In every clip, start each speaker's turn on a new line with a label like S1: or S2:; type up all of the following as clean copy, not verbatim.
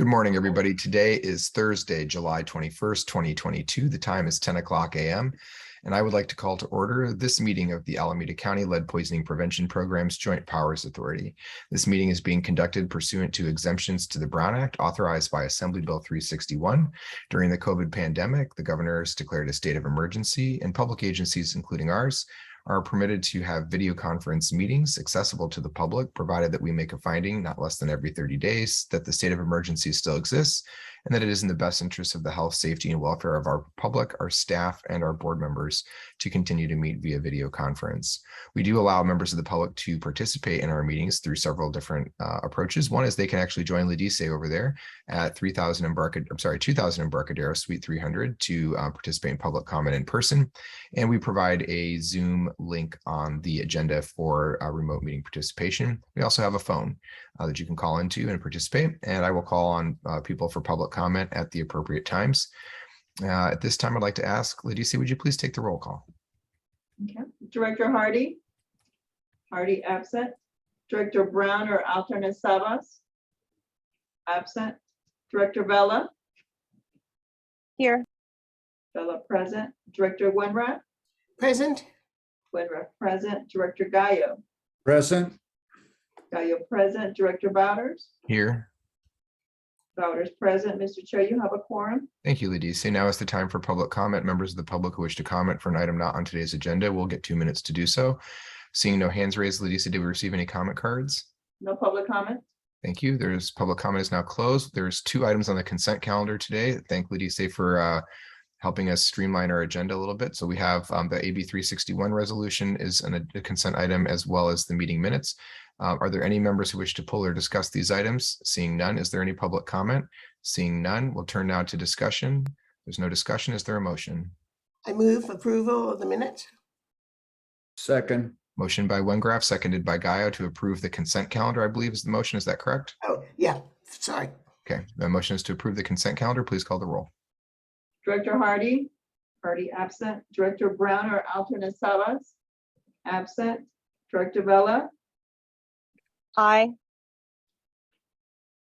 S1: Good morning, everybody. Today is Thursday, July 21st, 2022. The time is 10 o'clock a.m. And I would like to call to order this meeting of the Alameda County Lead Poisoning Prevention Program's Joint Powers Authority. This meeting is being conducted pursuant to exemptions to the Brown Act authorized by Assembly Bill 361. During the COVID pandemic, the governor has declared a state of emergency, and public agencies, including ours, are permitted to have video conference meetings accessible to the public, provided that we make a finding not less than every 30 days that the state of emergency still exists and that it is in the best interest of the health, safety, and welfare of our public, our staff, and our board members to continue to meet via video conference. We do allow members of the public to participate in our meetings through several different approaches. One is they can actually join Ladise over there at 2000 Embarcadero, Suite 300 to participate in public comment in person. And we provide a Zoom link on the agenda for remote meeting participation. We also have a phone that you can call into and participate. And I will call on people for public comment at the appropriate times. At this time, I'd like to ask Ladise, would you please take the roll call?
S2: Okay. Director Hardy? Hardy absent. Director Brown or alternate Sabas? Absent. Director Vela?
S3: Here.
S2: Vela present. Director Winrath?
S3: Present.
S2: Winrath present. Director Gallo?
S4: Present.
S2: Gallo present. Director Bowders?
S1: Here.
S2: Bowders present. Mr. Chair, you have a quorum.
S1: Thank you, Ladise. Now is the time for public comment. Members of the public who wish to comment for an item not on today's agenda will get 2 minutes to do so. Seeing no hands raised, Ladise, did we receive any comment cards?
S2: No public comment.
S1: Thank you. There's public comment is now closed. There's 2 items on the consent calendar today. Thank Ladise for helping us streamline our agenda a little bit. So we have the AB 361 resolution is a consent item, as well as the meeting minutes. Are there any members who wish to pull or discuss these items? Seeing none, is there any public comment? Seeing none, we'll turn now to discussion. There's no discussion. Is there a motion?
S3: I move approval of the minutes.
S4: Second.
S1: Motion by Wengraf, seconded by Gallo to approve the consent calendar, I believe is the motion. Is that correct?
S3: Oh, yeah, sorry.
S1: Okay, the motion is to approve the consent calendar. Please call the roll.
S2: Director Hardy? Hardy absent. Director Brown or alternate Sabas? Absent. Director Vela?
S3: Aye.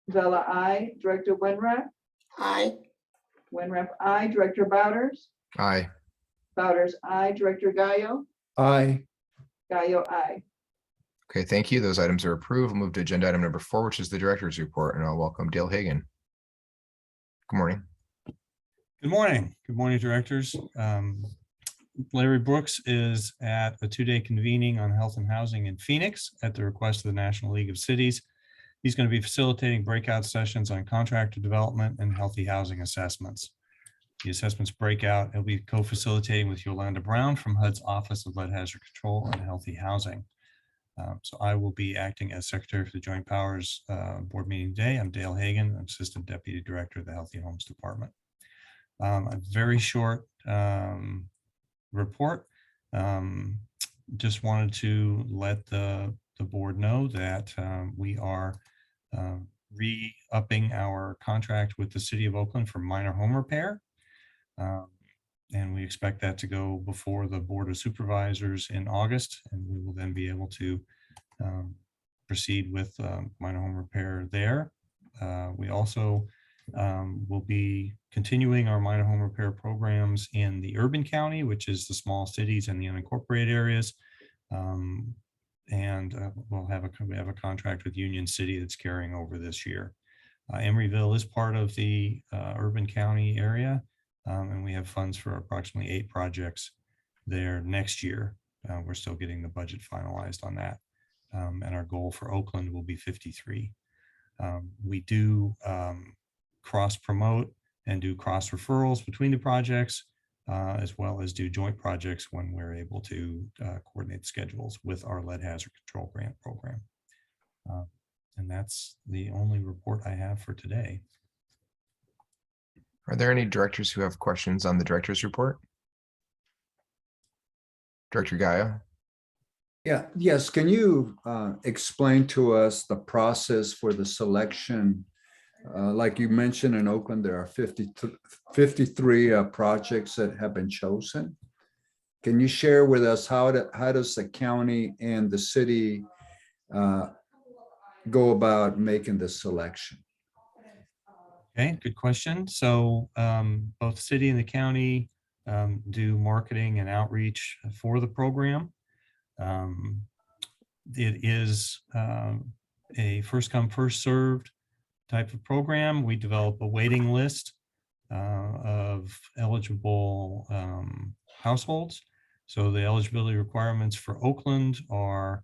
S2: Vela, aye. Director Winrath?
S3: Aye.
S2: Winrath, aye. Director Bowders?
S1: Aye.
S2: Bowders, aye. Director Gallo?
S4: Aye.
S2: Gallo, aye.
S1: Okay, thank you. Those items are approved. We'll move to agenda item number 4, which is the director's report, and I'll welcome Dale Hagan. Good morning.
S5: Good morning. Good morning, directors. Larry Brooks is at a 2-day convening on health and housing in Phoenix at the request of the National League of Cities. He's going to be facilitating breakout sessions on contractor development and healthy housing assessments. The assessments breakout, he'll be co-facilitating with Yolanda Brown from HUD's Office of Lead Hazard Control and Healthy Housing. So I will be acting as Secretary for the Joint Powers Board meeting today. I'm Dale Hagan, Assistant Deputy Director of the Healthy Homes Department. A very short report. Just wanted to let the board know that we are re-upping our contract with the City of Oakland for minor home repair. And we expect that to go before the Board of Supervisors in August, and we will then be able to proceed with minor home repair there. We also will be continuing our minor home repair programs in the urban county, which is the small cities and the unincorporated areas. And we have a contract with Union City that's carrying over this year. Emeryville is part of the urban county area, and we have funds for approximately 8 projects there next year. We're still getting the budget finalized on that. And our goal for Oakland will be 53. We do cross promote and do cross referrals between the projects, as well as do joint projects when we're able to coordinate schedules with our lead hazard control grant program. And that's the only report I have for today.
S1: Are there any directors who have questions on the director's report? Director Gallo?
S4: Yes. Can you explain to us the process for the selection? Like you mentioned, in Oakland, there are 53 projects that have been chosen. Can you share with us how does the county and the city go about making the selection?
S5: Okay, good question. So both city and the county do marketing and outreach for the program. It is a first come, first served type of program. We develop a waiting list of eligible households. So the eligibility requirements for Oakland are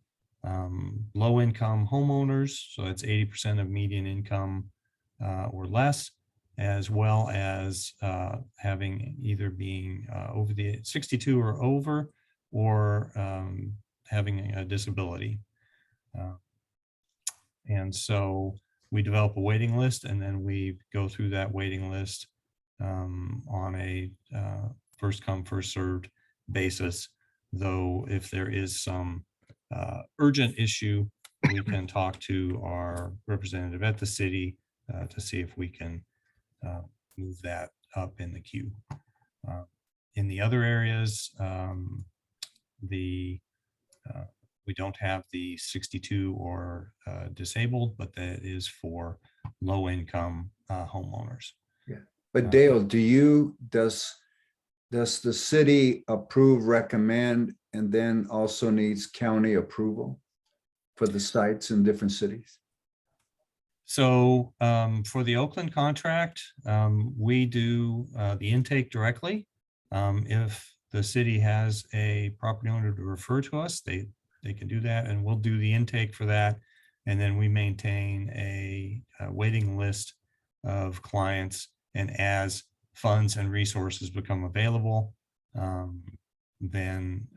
S5: low income homeowners. So it's 80% of median income or less, as well as having either being over the 62 or over, or having a disability. And so we develop a waiting list, and then we go through that waiting list on a first come, first served basis. Though if there is some urgent issue, we can talk to our representative at the city to see if we can move that up in the queue. In the other areas, we don't have the 62 or disabled, but that is for low income homeowners.
S4: But Dale, does the city approve, recommend, and then also needs county approval for the sites in different cities?
S5: So for the Oakland contract, we do the intake directly. If the city has a property owner to refer to us, they can do that, and we'll do the intake for that. And then we maintain a waiting list of clients. And as funds and resources become available, then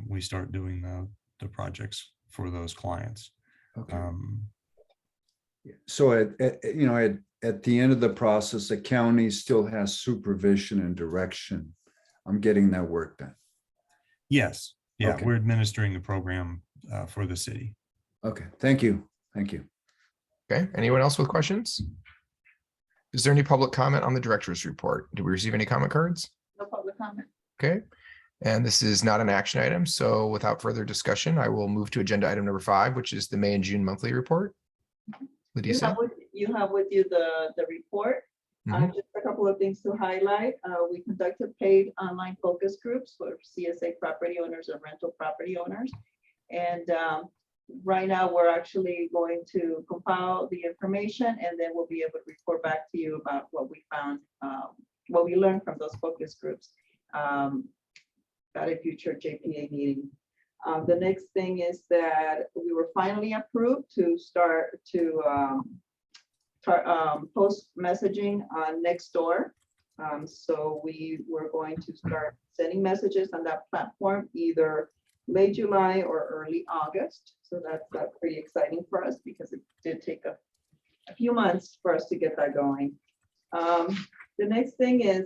S5: we start doing the projects for those clients.
S4: Okay. So at the end of the process, the county still has supervision and direction. I'm getting that work done.
S5: Yes. Yeah,
S4: Okay.
S5: we're administering the program for the city.
S4: Okay, thank you. Thank you.
S1: Okay, anyone else with questions? Is there any public comment on the director's report? Did we receive any comment cards?
S2: No public comment.
S1: Okay, and this is not an action item, so without further discussion, I will move to agenda item number 5, which is the May and June monthly report. Lydia?
S2: You have with you the report.
S1: Mhm.
S2: Just a couple of things to highlight. We conducted paid online focus groups for CSA property owners and rental property owners. And right now, we're actually going to compile the information, and then we'll be able to report back to you about what we found, what we learned from those focus groups at a future JPA meeting. The next thing is that we were finally approved to start to post messaging on Nextdoor. So we were going to start sending messages on that platform either late July or early August. So that's pretty exciting for us because it did take a few months for us to get that going. The next thing is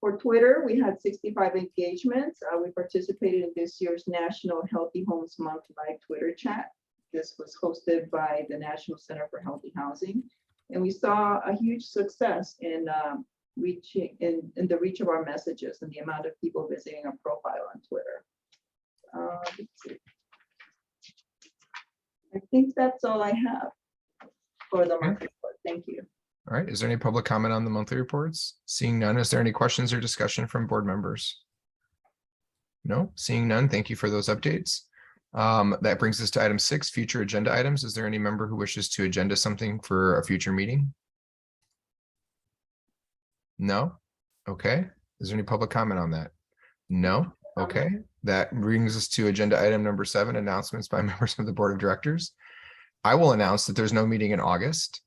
S2: for Twitter, we had 65 engagements. We participated in this year's National Healthy Homes Month live Twitter chat. This was hosted by the National Center for Healthy Housing. And we saw a huge success in the reach of our messages and the amount of people visiting our profile on Twitter. Let's see. I think that's all I have for the monthly report. Thank you.
S1: All right, is there any public comment on the monthly reports? Seeing none, is there any questions or discussion from board members? No, seeing none, thank you for those updates. That brings us to item 6, future agenda items. Is there any member who wishes to agenda something for a future meeting? No? Okay. Is there any public comment on that? No? Okay. That brings us to agenda item number 7, announcements by members of the board of directors. I will announce that there's no meeting in August.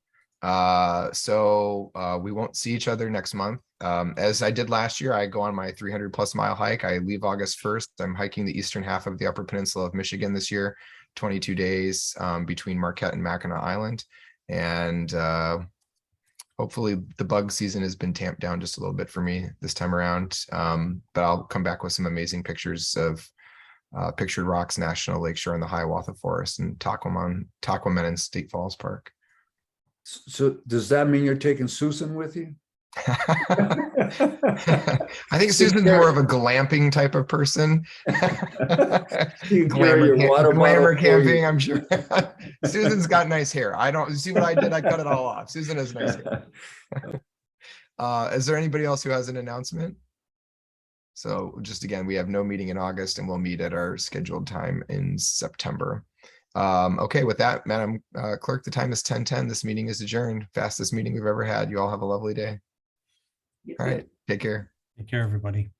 S1: So we won't see each other next month. As I did last year, I go on my 300+ mile hike. I leave August 1st. I'm hiking the eastern half of the Upper Peninsula of Michigan this year, 22 days between Marquette and Mackinac Island. And hopefully the bug season has been tamped down just a little bit for me this time around. But I'll come back with some amazing pictures of Pictured Rocks National Lakeshore and the Hiawatha Forest and Taquaman and State Falls Park.
S4: So does that mean you're taking Susan with you?
S1: I think Susan's more of a glamping type of person.
S4: You carry your water
S1: Glamour
S4: bottle for you.
S1: camping, I'm sure. Susan's got nice hair. I don't see what I did. I cut it all off. Susan has nice hair. Is there anybody else who has an announcement? So just again, we have no meeting in August and we'll meet at our scheduled time in September. Okay, with that, Madam Clerk, the time is 10:10. This meeting is adjourned. Fastest meeting we've ever had. You all have a lovely day.
S2: You
S1: All
S2: too.
S1: right, take care.
S5: Take care, everybody.